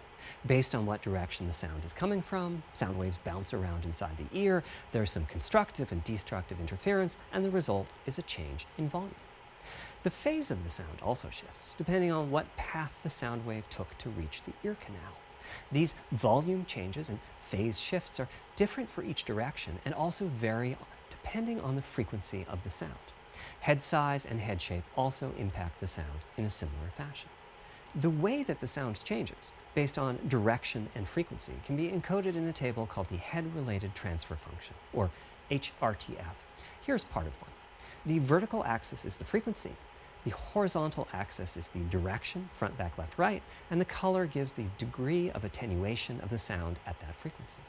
Based on what direction the sound is coming from, sound waves bounce around inside the ear, there's some constructive and destructive interference, and the result is a change in volume. The phase of the sound also shifts, depending on what path the sound wave took to reach the ear canal. These volume changes and phase shifts are different for each direction and also vary depending on the frequency of the sound. Head size and head shape also impact the sound in a similar fashion. The way that the sound changes, based on direction and frequency, can be encoded in a table called the Head-Related Transfer Function, or HRTF. Here's part of one. The vertical axis is the frequency, the horizontal axis is the direction, front, back, left, right, and the color gives the degree of attenuation of the sound at that frequency.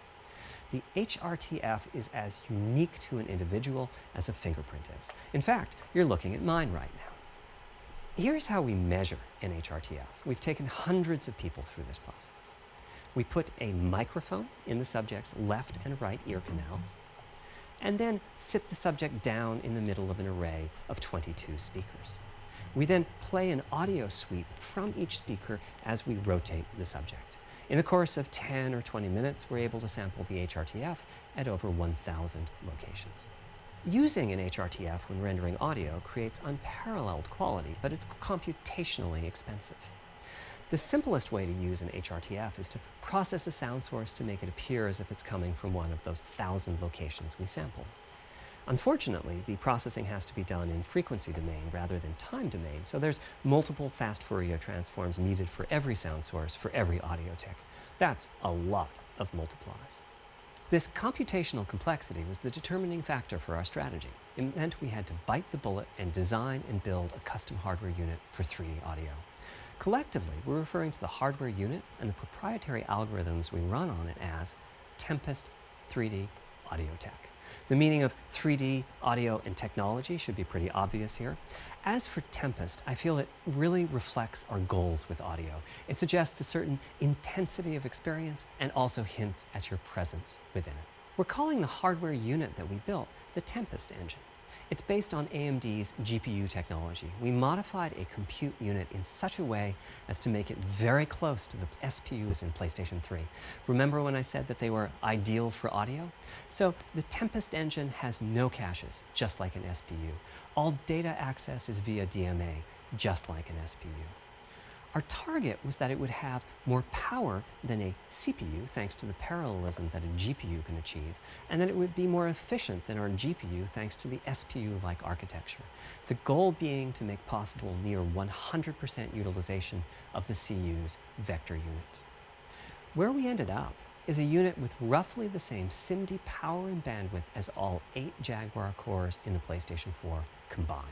The HRTF is as unique to an individual as a fingerprint is. In fact, you're looking at mine right now. Here's how we measure an HRTF. We've taken hundreds of people through this process. We put a microphone in the subject's left and right ear canals, and then sit the subject down in the middle of an array of 22 speakers. We then play an audio sweep from each speaker as we rotate the subject. In the course of 10 or 20 minutes, we're able to sample the HRTF at over 1,000 locations. Using an HRTF when rendering audio creates unparalleled quality, but it's computationally expensive. The simplest way to use an HRTF is to process a sound source to make it appear as if it's coming from one of those 1,000 locations we sample. Unfortunately, the processing has to be done in frequency domain rather than time domain, so there's multiple fast Fourier transforms needed for every sound source for every audio tick. That's a lot of multiplies. This computational complexity was the determining factor for our strategy. It meant we had to bite the bullet and design and build a custom hardware unit for 3D audio. Collectively, we're referring to the hardware unit and the proprietary algorithms we run on it as Tempest 3D Audio Tech. The meaning of 3D audio and technology should be pretty obvious here. As for Tempest, I feel it really reflects our goals with audio. It suggests a certain intensity of experience and also hints at your presence within it. We're calling the hardware unit that we built the Tempest engine. It's based on AMD's GPU technology. We modified a compute unit in such a way as to make it very close to the SPUs in PlayStation 3. Remember when I said that they were ideal for audio? So the Tempest engine has no caches, just like an SPU. All data access is via DMA, just like an SPU. Our target was that it would have more power than a CPU, thanks to the parallelism that a GPU can achieve, and that it would be more efficient than our GPU, thanks to the SPU-like architecture. The goal being to make possible near 100% utilization of the CU's vector units. Where we ended up is a unit with roughly the same SIMD power and bandwidth as all 8 Jaguar cores in the PlayStation 4 combined.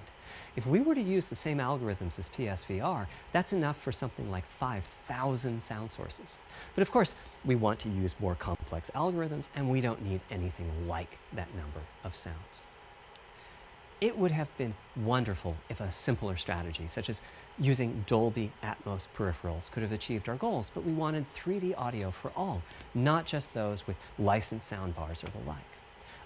If we were to use the same algorithms as PSVR, that's enough for something like 5,000 sound sources. But of course, we want to use more complex algorithms, and we don't need anything like that number of sounds. It would have been wonderful if a simpler strategy, such as using Dolby Atmos peripherals, could have achieved our goals, but we wanted 3D audio for all, not just those with licensed soundbars or the like.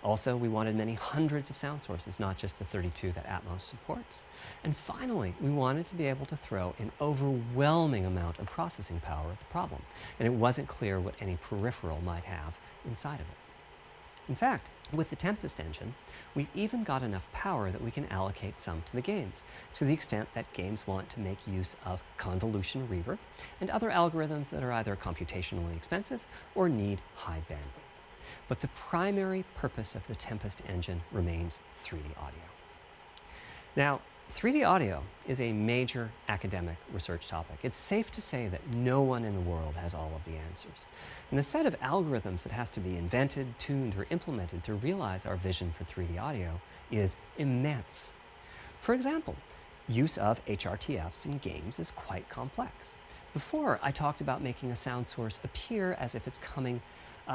Also, we wanted many hundreds of sound sources, not just the 32 that Atmos supports. And finally, we wanted to be able to throw an overwhelming amount of processing power at the problem, and it wasn't clear what any peripheral might have inside of it. In fact, with the Tempest engine, we've even got enough power that we can allocate some to the games, to the extent that games want to make use of convolution reverb and other algorithms that are either computationally expensive or need high bandwidth. But the primary purpose of the Tempest engine remains 3D audio. Now, 3D audio is a major academic research topic. It's safe to say that no one in the world has all of the answers. And the set of algorithms that has to be invented, tuned, or implemented to realize our vision for 3D audio is immense. For example, use of HRTFs in games is quite complex. Before, I talked about making a sound source appear as if it's coming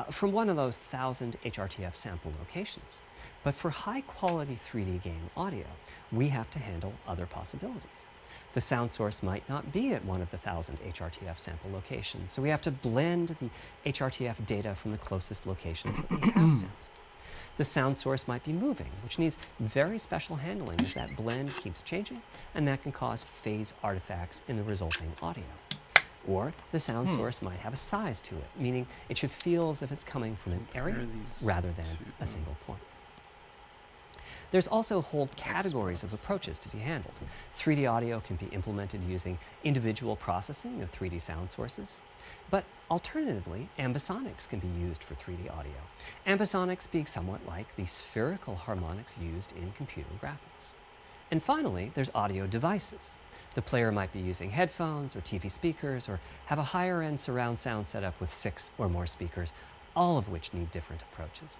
from one of those 1,000 HRTF sample locations. But for high-quality 3D game audio, we have to handle other possibilities. The sound source might not be at one of the 1,000 HRTF sample locations, so we have to blend the HRTF data from the closest locations that we have sampled. The sound source might be moving, which needs very special handling as that blend keeps changing, and that can cause phase artifacts in the resulting audio. Or the sound source might have a size to it, meaning it should feel as if it's coming from an area rather than a single point. There's also whole categories of approaches to be handled. 3D audio can be implemented using individual processing of 3D sound sources. But alternatively, ambisonics can be used for 3D audio. Ambisonics being somewhat like the spherical harmonics used in computer graphics. And finally, there's audio devices. The player might be using headphones or TV speakers, or have a higher-end surround sound setup with 6 or more speakers, all of which need different approaches.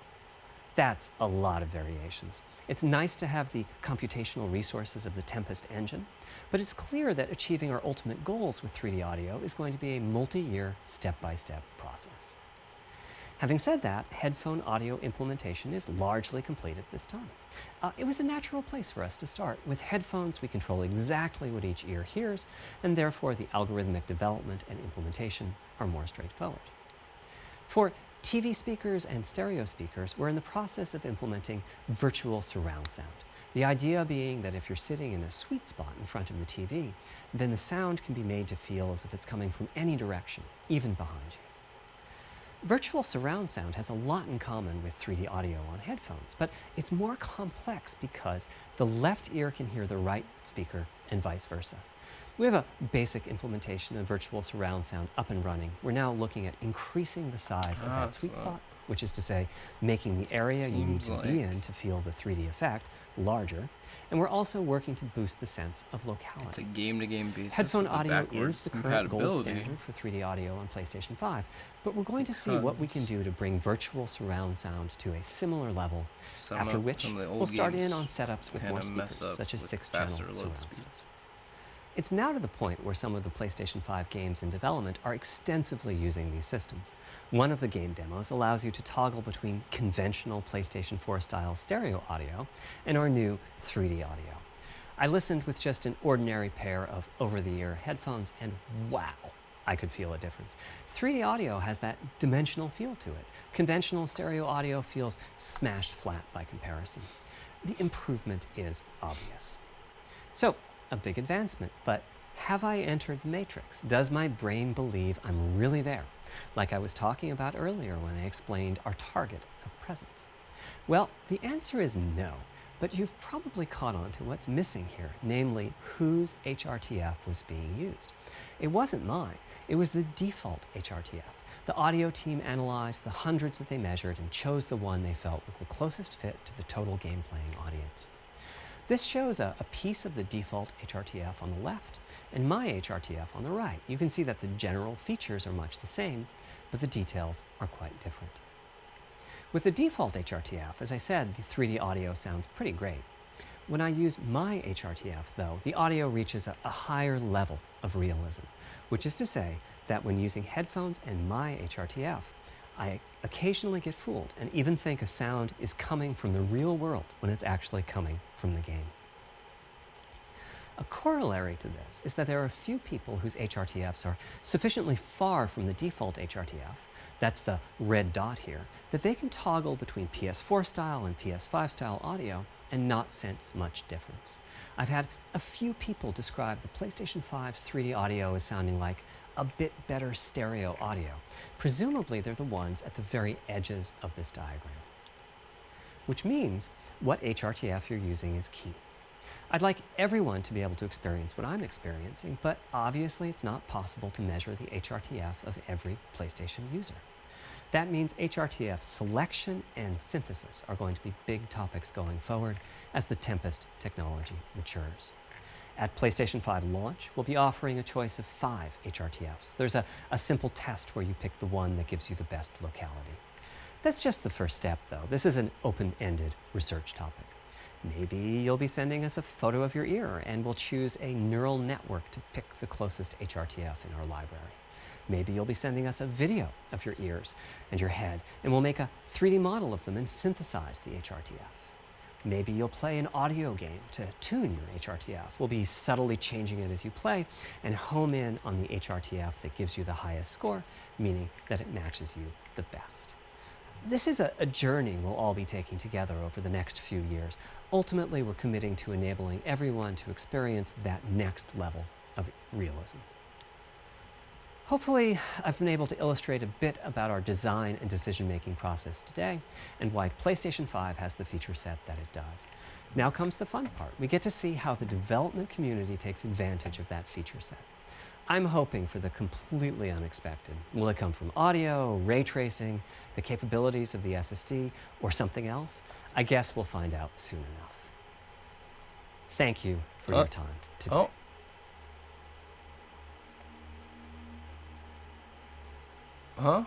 That's a lot of variations. It's nice to have the computational resources of the Tempest engine, but it's clear that achieving our ultimate goals with 3D audio is going to be a multi-year, step-by-step process. Having said that, headphone audio implementation is largely complete at this time. It was a natural place for us to start. With headphones, we control exactly what each ear hears, and therefore the algorithmic development and implementation are more straightforward. For TV speakers and stereo speakers, we're in the process of implementing virtual surround sound. The idea being that if you're sitting in a sweet spot in front of the TV, then the sound can be made to feel as if it's coming from any direction, even behind you. Virtual surround sound has a lot in common with 3D audio on headphones, but it's more complex because the left ear can hear the right speaker and vice versa. We have a basic implementation of virtual surround sound up and running. We're now looking at increasing the size of that sweet spot, which is to say, making the area you need to be in to feel the 3D effect larger. And we're also working to boost the sense of locality. It's a game-to-game basis. Headphone with audio backwards is the current gold standard for 3D audio on PlayStation 5, but we're going to see what we can do to bring virtual surround sound to a similar level, after which we'll start in on setups with more speakers, such as 6-channel surround sound. It's now to the point where some of the PlayStation 5 games in development are extensively using these systems. One of the game demos allows you to toggle between conventional PlayStation 4-style stereo audio and our new 3D audio. I listened with just an ordinary pair of over-the-ear headphones, and wow, I could feel a difference. 3D audio has that dimensional feel to it. Conventional stereo audio feels smashed flat by comparison. The improvement is obvious. So, a big advancement, but have I entered the matrix? Does my brain believe I'm really there, like I was talking about earlier when I explained our target of presence? Well, the answer is no, but you've probably caught on to what's missing here, namely whose HRTF was being used. It wasn't mine, it was the default HRTF. The audio team analyzed the hundreds that they measured and chose the one they felt was the closest fit to the total game-playing audience. This shows a piece of the default HRTF on the left and my HRTF on the right. You can see that the general features are much the same, but the details are quite different. With the default HRTF, as I said, the 3D audio sounds pretty great. When I use my HRTF, though, the audio reaches a higher level of realism, which is to say that when using headphones and my HRTF, I occasionally get fooled and even think a sound is coming from the real world when it's actually coming from the game. A corollary to this is that there are a few people whose HRTFs are sufficiently far from the default HRTF, that's the red dot here, that they can toggle between PS4 style and PS5 style audio and not sense much difference. I've had a few people describe the PlayStation 5's 3D audio as sounding like a bit better stereo audio. Presumably they're the ones at the very edges of this diagram. Which means what HRTF you're using is key. I'd like everyone to be able to experience what I'm experiencing, but obviously it's not possible to measure the HRTF of every PlayStation user. That means HRTF selection and synthesis are going to be big topics going forward as the Tempest technology matures. At PlayStation 5 launch, we'll be offering a choice of 5 HRTFs. There's a simple test where you pick the one that gives you the best locality. That's just the first step, though. This is an open-ended research topic. Maybe you'll be sending us a photo of your ear, and we'll choose a neural network to pick the closest HRTF in our library. Maybe you'll be sending us a video of your ears and your head, and we'll make a 3D model of them and synthesize the HRTF. Maybe you'll play an audio game to tune your HRTF. We'll be subtly changing it as you play and home in on the HRTF that gives you the highest score, meaning that it matches you the best. This is a journey we'll all be taking together over the next few years. Ultimately, we're committing to enabling everyone to experience that next level of realism. Hopefully, I've been able to illustrate a bit about our design and decision-making process today and why PlayStation 5 has the feature set that it does. Now comes the fun part. We get to see how the development community takes advantage of that feature set. I'm hoping for the completely unexpected. Will it come from audio, ray tracing, the capabilities of the SSD, or something else? I guess we'll find out soon enough. Thank you for your time today. Huh?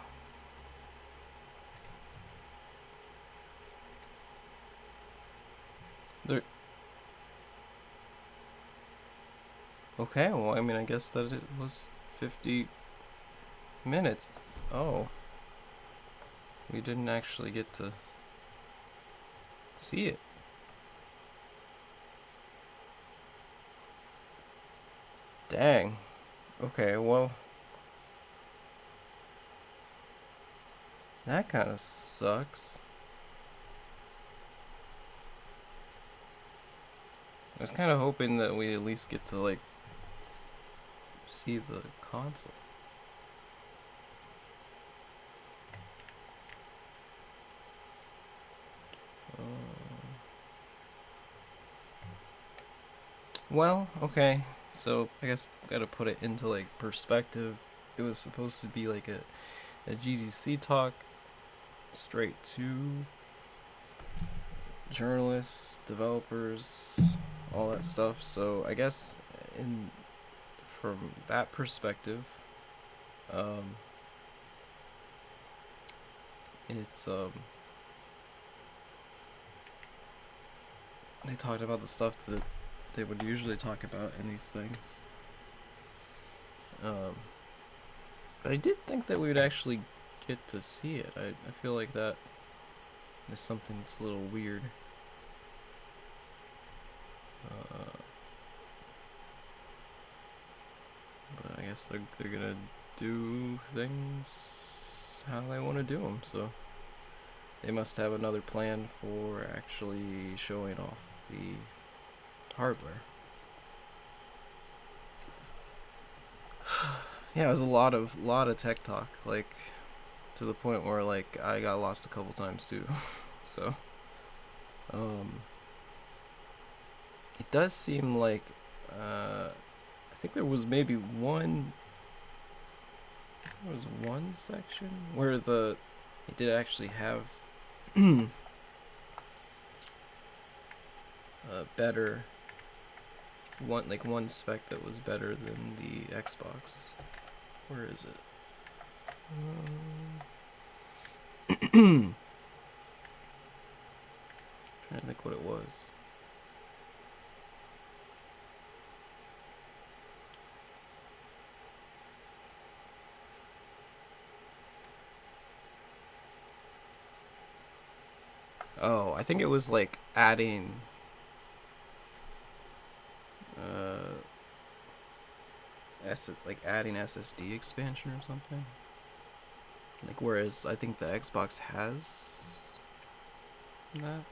There. Okay, well, I mean, I guess that it was 50 minutes. Oh. We didn't actually get to see it. Dang. Okay, well. That kind of sucks. I was kind of hoping that we at least get to, like, see the console. Well, okay. So, I guess gotta put it into, like, perspective. It was supposed to be, like, a GDC talk. Straight to journalists, developers, all that stuff. So I guess from that perspective, it's they talked about the stuff that they would usually talk about in these things. But I did think that we would actually get to see it. I feel like that is something that's a little weird. But I guess they're gonna do things how they want to do them. So they must have another plan for actually showing off the hardware. Yeah, it was a lot of tech talk, like to the point where like I got lost a couple times too. So it does seem like I think there was maybe one section where it did actually have a better one spec that was better than the Xbox. Where is it? Trying to think what it was. Oh, I think it was like adding adding SSD expansion or something. Like whereas I think the Xbox has that.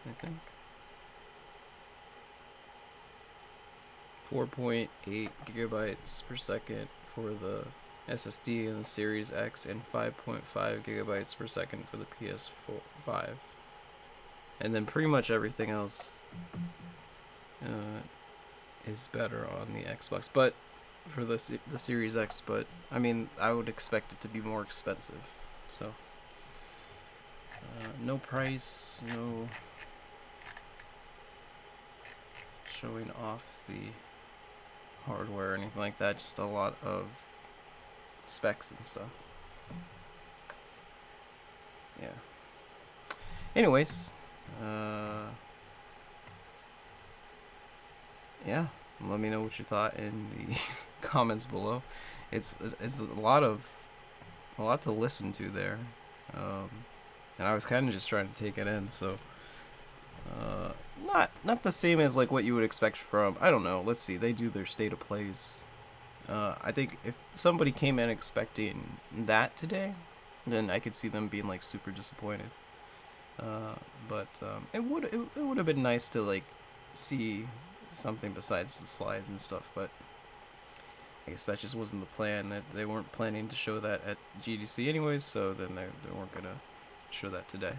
I think 4.8 gigabytes per second for the SSD in the Series X and 5.5 gigabytes per second for the PS5. And then pretty much everything else is better on the Xbox, but for the Series X. But I mean, I would expect it to be more expensive. So no price, no showing off the hardware or anything like that. Just a lot of specs and stuff. Yeah. Anyways, yeah. Let me know what you thought in the comments below. It's a lot to listen to there, and I was kind of just trying to take it in. So, not the same as like what you would expect from, I don't know. Let's see. They do their state of plays. I think if somebody came in expecting that today, then I could see them being like super disappointed. But it would have been nice to like see something besides the slides and stuff. But I guess that just wasn't the plan. That they weren't planning to show that at GDC anyways. So then they weren't gonna show that today.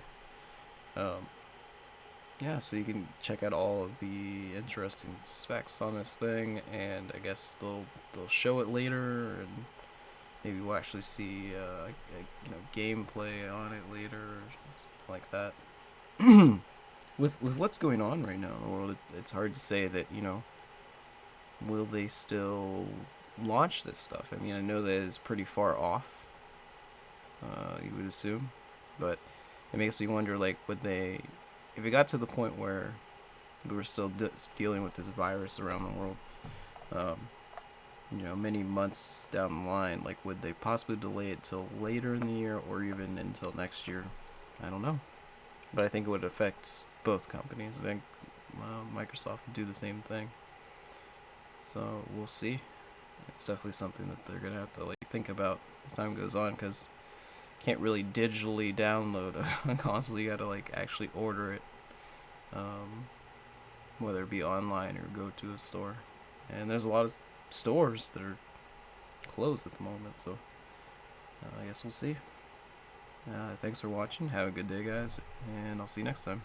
Yeah, so you can check out all of the interesting specs on this thing, and I guess they'll show it later, and maybe we'll actually see gameplay on it later, or something like that. With what's going on right now in the world, it's hard to say that will they still launch this stuff? I mean, I know that it's pretty far off. You would assume, but it makes me wonder, like, would they? If it got to the point where we were still dealing with this virus around the world, many months down the line, like, would they possibly delay it till later in the year or even until next year? I don't know. But I think it would affect both companies. I think Microsoft would do the same thing. So we'll see. It's definitely something that they're going to have to like think about as time goes on, because can't really digitally download a console. You gotta like actually order it, whether it be online or go to a store. And there's a lot of stores that are closed at the moment, so I guess we'll see. Thanks for watching. Have a good day, guys, and I'll see you next time.